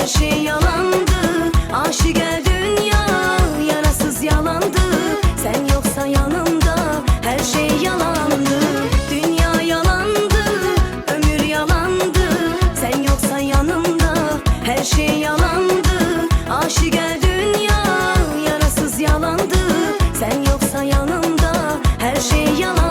her şey yalandı. Aşık el dünya yarasız yalandı. Sen yoksa yanımda her şey yalandı. Dünya yalandı, ömür yalandı. Sen yoksa yanımda her şey yalandı. Aşık el dünya yarasız yalandı. Sen yoksa yanımda her şey yalandı.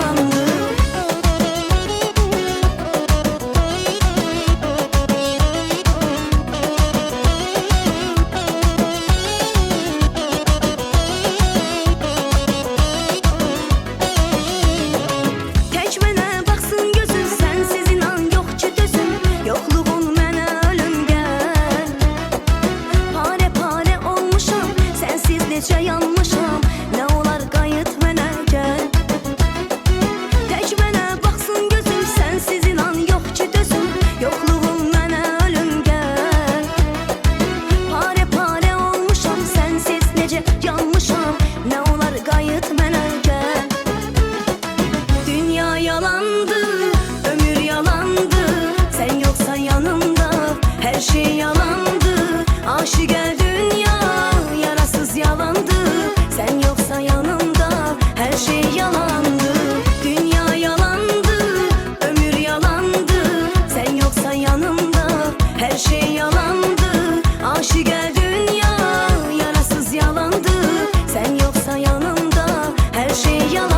Necə yanmışam, nə olar qayıt mənə gəl. Tək mənə baxsın gözüm, sənsiz inan yox ki dözüm. Yoxluğun mənə ölüm gəl. Pare pare olmuşam, sənsiz necə yanmışam, nə olar qayıt mənə gəl. Dünya yalandı, ömür yalandı. Sen yoksa yanımda her şey yalandı. Aşık el dünya yarasız yalandı. Sen yoksa yanımda her şey yalandı. Dünya yalandı, ömür yalandı. Sen yoksa yanımda her şey yalandı. Aşık el dünya yarasız yalandı. Sen yoksa yanımda her şey yalandı.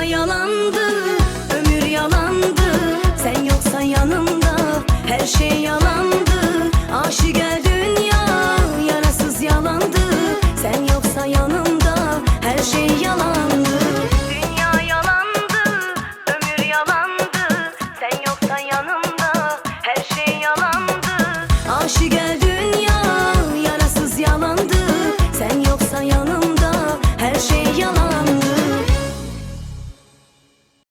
Yalandı, ömür yalandı. Sen yoksa yanımda her şey